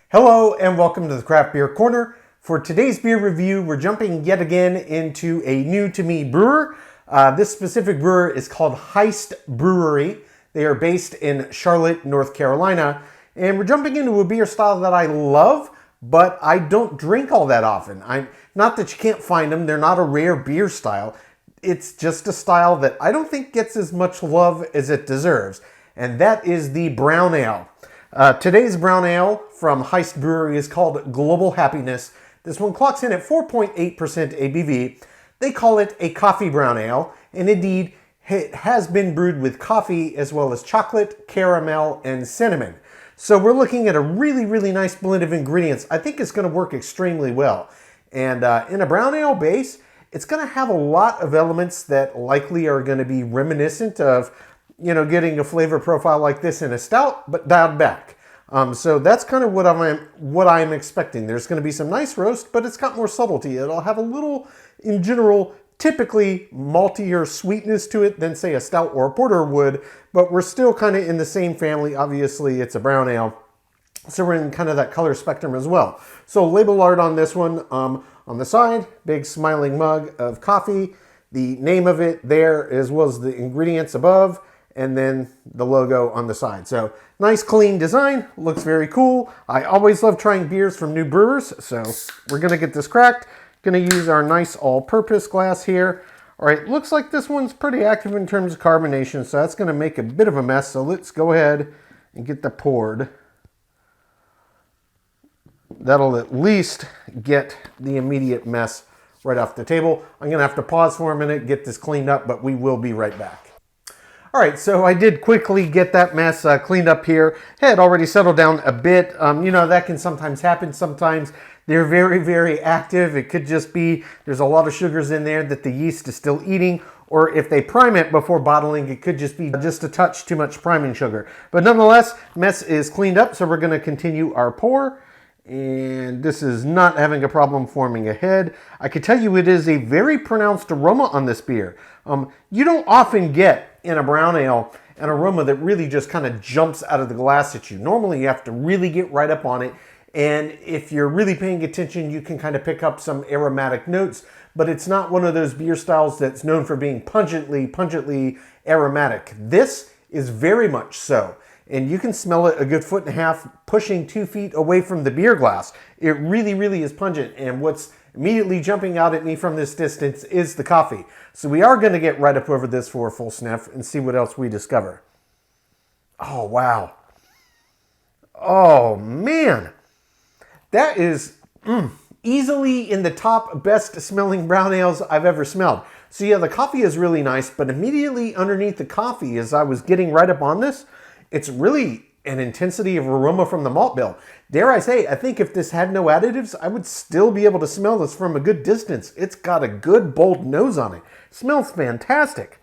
Hello and welcome to the Craft Beer Corner. For today's beer review, we're jumping yet again into a new to me brewer. This specific brewer is called Heist Brewery. They are based in Charlotte, North Carolina. And we're jumping into a beer style that I love, but I don't drink all that often. Not that you can't find them, they're not a rare beer style. It's just a style that I don't think gets as much love as it deserves. And that is the brown ale. Today's brown ale from Heist Brewery is called Global Happiness. This one clocks in at 4.8% ABV. They call it a coffee brown ale, and indeed, it has been brewed with coffee as well as chocolate, caramel, and cinnamon. So we're looking at a really, really nice blend of ingredients. I think it's going to work extremely well. And in a brown ale base, it's going to have a lot of elements that likely are going to be reminiscent of getting a flavor profile like this in a stout, but dialed back. So that's kind of what I'm expecting. There's going to be some nice roast, but it's got more subtlety. It'll have a little, in general, typically maltier sweetness to it than, say, a stout or a porter would, but we're still kind of in the same family. Obviously, it's a brown ale, so we're in kind of that color spectrum as well. So label art on this one, on the side, big smiling mug of coffee, the name of it there, as well as the ingredients above, and then the logo on the side. So nice clean design, looks very cool. I always love trying beers from new brewers, so we're gonna get this cracked. Gonna use our nice all-purpose glass here. All right, looks like this one's pretty active in terms of carbonation, so that's gonna make a bit of a mess. So let's go ahead and get that poured. That'll at least get the immediate mess right off the table. I'm gonna have to pause for a minute, get this cleaned up, but we will be right back. All right, so I did quickly get that mess cleaned up here. Had already settled down a bit. That can sometimes happen. Sometimes they're very, very active. It could just be there's a lot of sugars in there that the yeast is still eating, or if they prime it before bottling, it could just be just a touch too much priming sugar. But nonetheless, mess is cleaned up, so we're going to continue our pour. And this is not having a problem forming a head. I can tell you it is a very pronounced aroma on this beer. You don't often get in a brown ale an aroma that really just kind of jumps out of the glass at you. Normally you have to really get right up on it. And if you're really paying attention, you can kind of pick up some aromatic notes, but it's not one of those beer styles that's known for being pungently aromatic. This is very much so. And you can smell it a good 1.5 feet, pushing 2 feet away from the beer glass. It really, really is pungent. And what's immediately jumping out at me from this distance is the coffee. So we are going to get right up over this for a full sniff and see what else we discover. Oh, wow. Oh, man. That is easily in the top best smelling brown ales I've ever smelled. So yeah, the coffee is really nice, but immediately underneath the coffee, as I was getting right up on this, it's really an intensity of aroma from the malt bill. Dare I say, I think if this had no additives, I would still be able to smell this from a good distance. It's got a good, bold nose on it. Smells fantastic.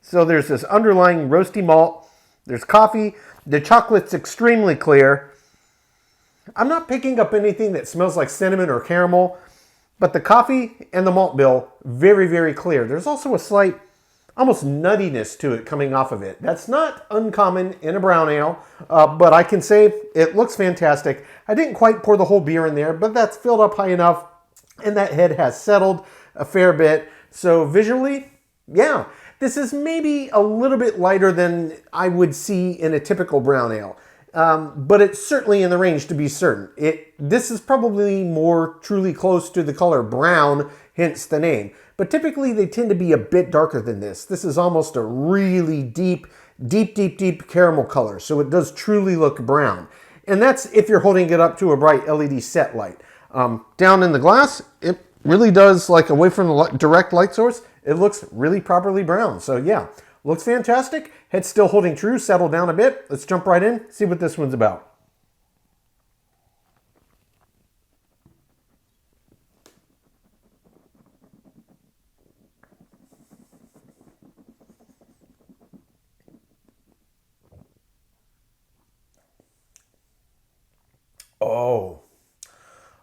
So there's this underlying roasty malt. There's coffee. The chocolate's extremely clear. I'm not picking up anything that smells like cinnamon or caramel, but the coffee and the malt bill, very, very clear. There's also a slight almost nuttiness to it coming off of it. That's not uncommon in a brown ale, but I can say it looks fantastic. I didn't quite pour the whole beer in there, but that's filled up high enough, and that head has settled a fair bit. So visually, yeah, this is maybe a little bit lighter than I would see in a typical brown ale, but it's certainly in the range to be certain. This is probably more truly close to the color brown, hence the name. But typically they tend to be a bit darker than this. This is almost a really deep caramel color. So it does truly look brown. And that's if you're holding it up to a bright LED set light. Down in the glass, it really does, like away from the direct light source, it looks really properly brown. So yeah, looks fantastic. Head's still holding true, settle down a bit. Let's jump right in, see what this one's about.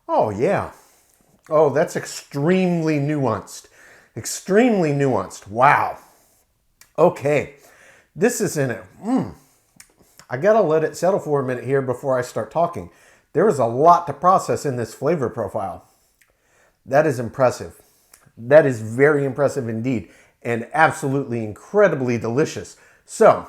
Oh yeah. Oh, that's extremely nuanced. Extremely nuanced. Wow. Okay. This is in it. I gotta let it settle for a minute here before I start talking. There is a lot to process in this flavor profile. That is impressive. That is very impressive indeed, and absolutely incredibly delicious. So,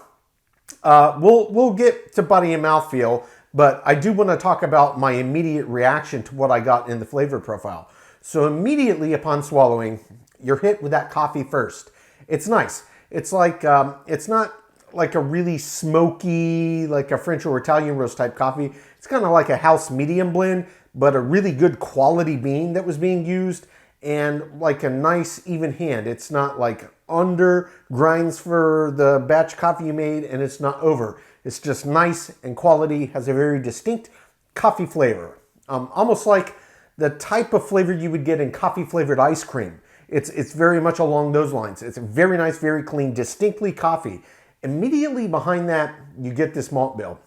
we'll get to body and mouthfeel, but I do want to talk about my immediate reaction to what I got in the flavor profile. So immediately upon swallowing, you're hit with that coffee first. It's nice. It's like, it's not like a really smoky, like a French or Italian roast type coffee. It's kind of like a house medium blend, but a really good quality bean that was being used, and like a nice even hand. It's not like under grinds for the batch coffee you made, and it's not over. It's just nice and quality, has a very distinct coffee flavor. Almost like the type of flavor you would get in coffee flavored ice cream. It's very much along those lines. It's very nice, very clean, distinctly coffee. Immediately behind that, you get this malt bill.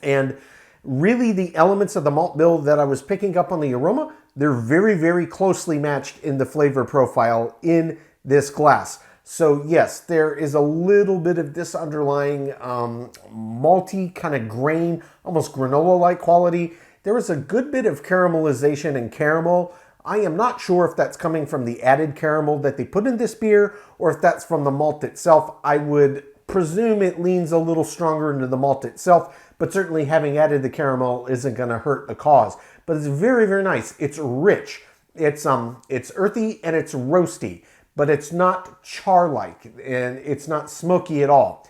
And really the elements of the malt bill that I was picking up on the aroma, they're very, very closely matched in the flavor profile in this glass. So yes, there is a little bit of this underlying malty kind of grain, almost granola-like quality. There is a good bit of caramelization and caramel. I am not sure if that's coming from the added caramel that they put in this beer or if that's from the malt itself. I would presume it leans a little stronger into the malt itself, but certainly having added the caramel isn't going to hurt the cause. But it's very, very nice. It's rich. It's earthy and it's roasty, but it's not char-like and it's not smoky at all.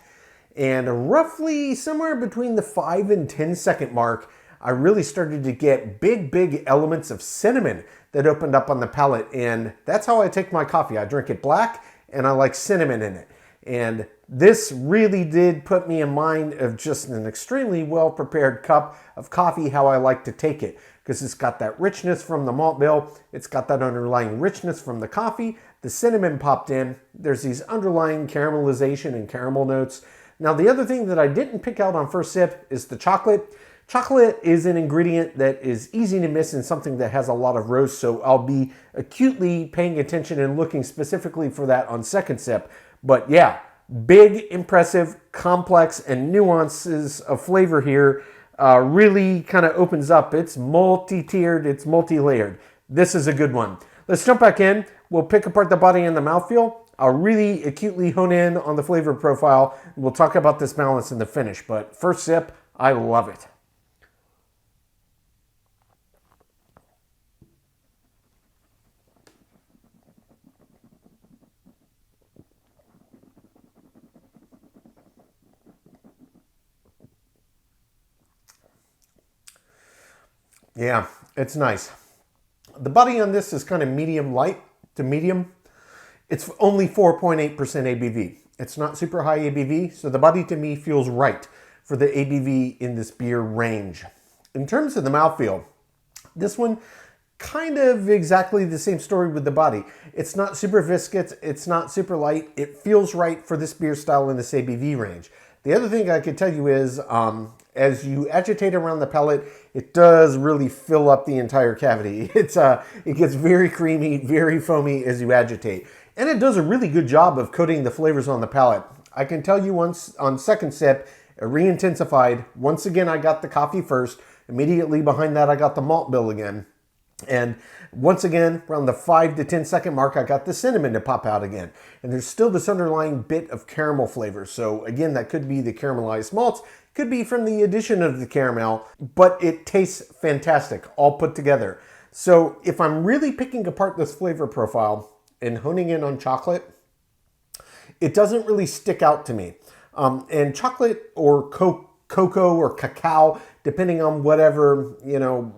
And roughly somewhere between the 5 and 10 second mark, I really started to get big elements of cinnamon that opened up on the palate. And that's how I take my coffee. I drink it black and I like cinnamon in it. And this really did put me in mind of just an extremely well-prepared cup of coffee, how I like to take it. Because it's got that richness from the malt bill. It's got that underlying richness from the coffee. The cinnamon popped in. There's these underlying caramelization and caramel notes. Now, the other thing that I didn't pick out on first sip is the chocolate. Chocolate is an ingredient that is easy to miss in something that has a lot of roast, so I'll be acutely paying attention and looking specifically for that on second sip. But yeah, big, impressive, complex, and nuances of flavor here really kind of opens up. It's multi-tiered, it's multi-layered. This is a good one. Let's jump back in. We'll pick apart the body and the mouthfeel. I'll really acutely hone in on the flavor profile. We'll talk about this balance in the finish, but first sip, I love it. Yeah, it's nice. The body on this is kind of medium light to medium. It's only 4.8% ABV. It's not super high ABV, so the body to me feels right for the ABV in this beer range. In terms of the mouthfeel, this one kind of exactly the same story with the body. It's not super viscous, it's not super light. It feels right for this beer style in this ABV range. The other thing I could tell you is, as you agitate around the palate, it does really fill up the entire cavity. It gets very creamy, very foamy as you agitate. And it does a really good job of coating the flavors on the palate. I can tell you once on second sip, it re-intensified. Once again, I got the coffee first. Immediately behind that, I got the malt bill again. And once again, around the 5 to 10 second mark, I got the cinnamon to pop out again. And there's still this underlying bit of caramel flavor. So again, that could be the caramelized malts, could be from the addition of the caramel, but it tastes fantastic, all put together. So if I'm really picking apart this flavor profile and honing in on chocolate, it doesn't really stick out to me. And chocolate or cocoa or cacao, depending on whatever,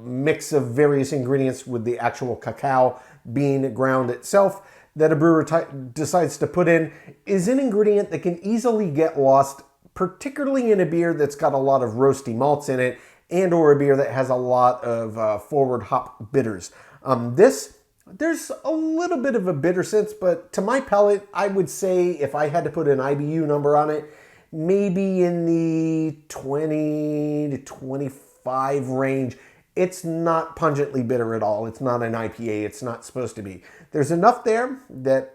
mix of various ingredients with the actual cacao bean ground itself that a brewer decides to put in, is an ingredient that can easily get lost, particularly in a beer that's got a lot of roasty malts in it and or a beer that has a lot of forward hop bitters. There's a little bit of a bitter sense, but to my palate, I would say if I had to put an IBU number on it, maybe in the 20 to 25 range. It's not pungently bitter at all. It's not an IPA. It's not supposed to be. There's enough there that,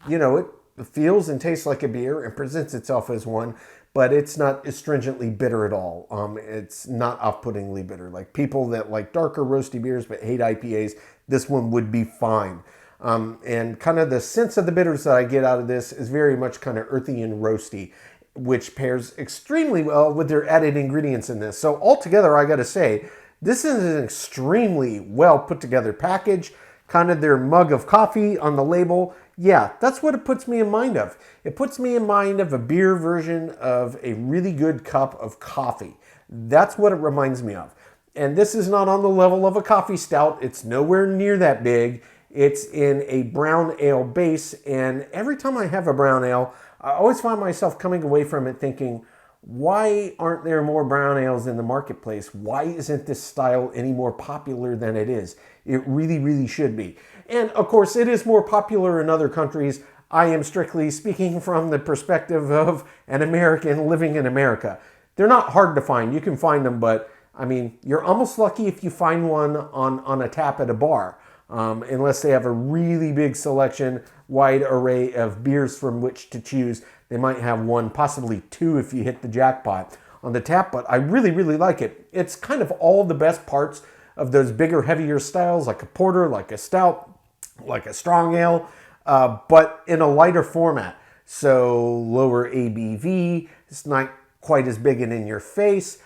it feels and tastes like a beer and presents itself as one, but it's not astringently bitter at all. It's not off-puttingly bitter. Like people that like darker roasty beers but hate IPAs, this one would be fine. And kind of the sense of the bitters that I get out of this is very much kind of earthy and roasty, which pairs extremely well with their added ingredients in this. So altogether, I got to say, this is an extremely well put together package. Kind of their mug of coffee on the label. Yeah, that's what it puts me in mind of. It puts me in mind of a beer version of a really good cup of coffee. That's what it reminds me of. And this is not on the level of a coffee stout. It's nowhere near that big. It's in a brown ale base. And every time I have a brown ale, I always find myself coming away from it thinking, why aren't there more brown ales in the marketplace? Why isn't this style any more popular than it is? It really, really should be. And of course, it is more popular in other countries. I am strictly speaking from the perspective of an American living in America. They're not hard to find. You can find them, but I mean, you're almost lucky if you find one on a tap at a bar, unless they have a really big selection, wide array of beers from which to choose. They might have one, possibly two if you hit the jackpot on the tap, but I really, really like it. It's kind of all the best parts of those bigger, heavier styles, like a porter, like a stout, like a strong ale, but in a lighter format. So lower ABV, it's not quite as big and in your face,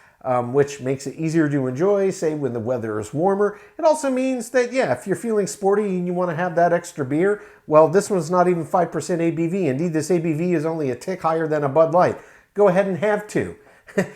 which makes it easier to enjoy, say when the weather is warmer. It also means that, yeah, if you're feeling sporty and you want to have that extra beer, well, this one's not even 5% ABV. Indeed, this ABV is only a tick higher than a Bud Light. Go ahead and have two.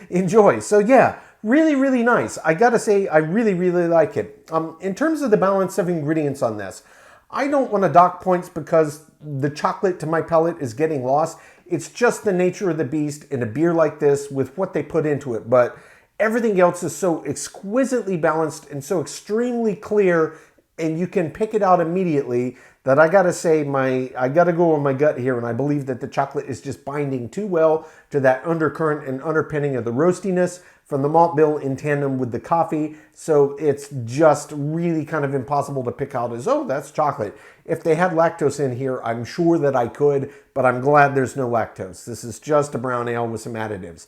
Enjoy. So yeah, really, really nice. I gotta say, I really, really like it. In terms of the balance of ingredients on this, I don't want to dock points because the chocolate to my palate is getting lost. It's just the nature of the beast in a beer like this with what they put into it. But everything else is so exquisitely balanced and so extremely clear, and you can pick it out immediately, that I gotta say, I gotta go on my gut here, and I believe that the chocolate is just binding too well to that undercurrent and underpinning of the roastiness from the malt bill in tandem with the coffee. So it's just really kind of impossible to pick out as, oh, that's chocolate. If they had lactose in here, I'm sure that I could, but I'm glad there's no lactose. This is just a brown ale with some additives.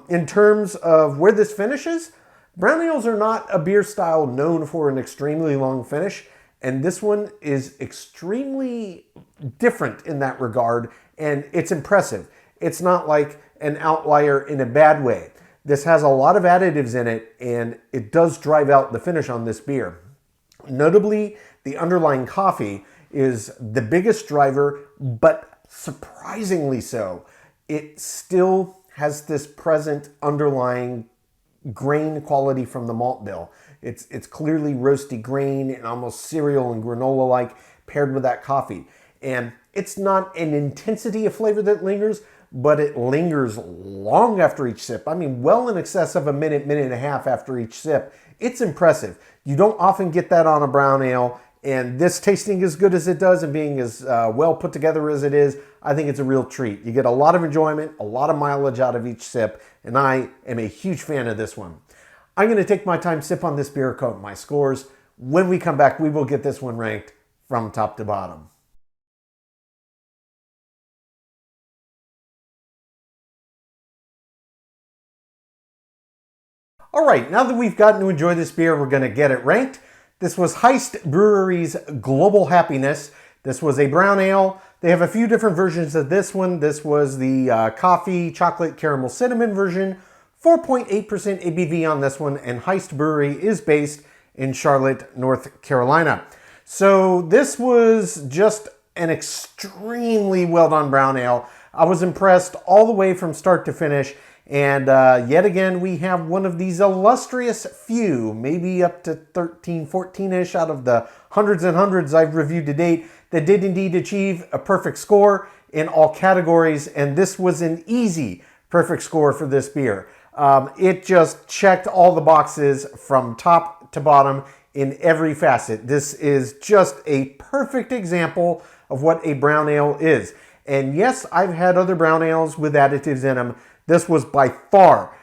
In terms of where this finishes, brown ales are not a beer style known for an extremely long finish, and this one is extremely different in that regard, and it's impressive. It's not like an outlier in a bad way. This has a lot of additives in it, and it does drive out the finish on this beer. Notably, the underlying coffee is the biggest driver, but surprisingly so. It still has this present underlying grain quality from the malt bill. It's clearly roasty grain and almost cereal and granola-like paired with that coffee. And it's not an intensity of flavor that lingers, but it lingers long after each sip. I mean, well in excess of a minute, minute and a half after each sip. It's impressive. You don't often get that on a brown ale, and this tasting as good as it does and being as well put together as it is, I think it's a real treat. You get a lot of enjoyment, a lot of mileage out of each sip, and I am a huge fan of this one. I'm going to take my time, sip on this beer, count my scores. When we come back, we will get this one ranked from top to bottom. All right, now that we've gotten to enjoy this beer, we're going to get it ranked. This was Heist Brewery's Global Happiness. This was a brown ale. They have a few different versions of this one. This was the coffee, chocolate, caramel, cinnamon version. 4.8% ABV on this one, and Heist Brewery is based in Charlotte, North Carolina. So this was just an extremely well done brown ale. I was impressed all the way from start to finish. And yet again, we have one of these illustrious few, maybe up to 13, 14-ish out of the hundreds and hundreds I've reviewed to date, that did indeed achieve a perfect score in all categories. And this was an easy perfect score for this beer. It just checked all the boxes from top to bottom in every facet. This is just a perfect example of what a brown ale is. And yes, I've had other brown ales with additives in them. This was by far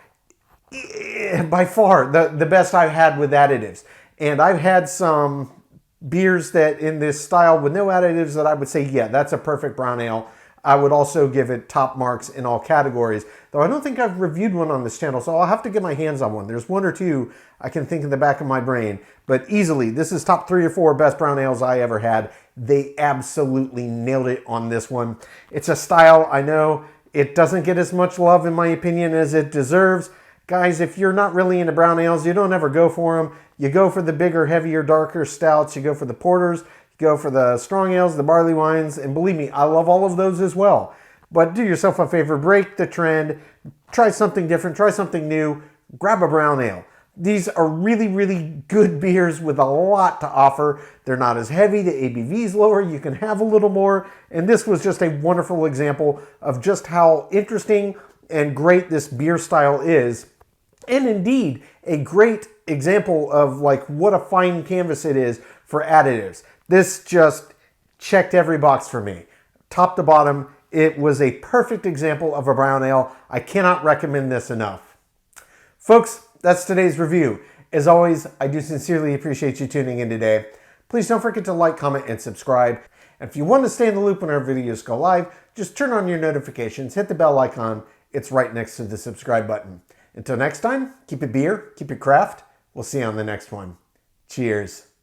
the best I've had with additives. And I've had some beers that in this style with no additives that I would say, yeah, that's a perfect brown ale. I would also give it top marks in all categories, though I don't think I've reviewed one on this channel, so I'll have to get my hands on one. There's one or two I can think in the back of my brain, but easily, this is top 3 or 4 best brown ales I ever had. They absolutely nailed it on this one. It's a style, I know, it doesn't get as much love in my opinion as it deserves. Guys, if you're not really into brown ales, you don't ever go for them. You go for the bigger, heavier, darker stouts. You go for the porters. You go for the strong ales, the barley wines. And believe me, I love all of those as well. But do yourself a favor. Break the trend. Try something different. Try something new. Grab a brown ale. These are really, really good beers with a lot to offer. They're not as heavy. The ABV's lower. You can have a little more. And this was just a wonderful example of just how interesting and great this beer style is. And indeed, a great example of like what a fine canvas it is for additives. This just checked every box for me. Top to bottom, it was a perfect example of a brown ale. I cannot recommend this enough. Folks, that's today's review. As always, I do sincerely appreciate you tuning in today. Please don't forget to like, comment, and subscribe. And if you want to stay in the loop when our videos go live, just turn on your notifications, hit the bell icon. It's right next to the subscribe button. Until next time, keep it beer, keep it craft. We'll see you on the next one. Cheers.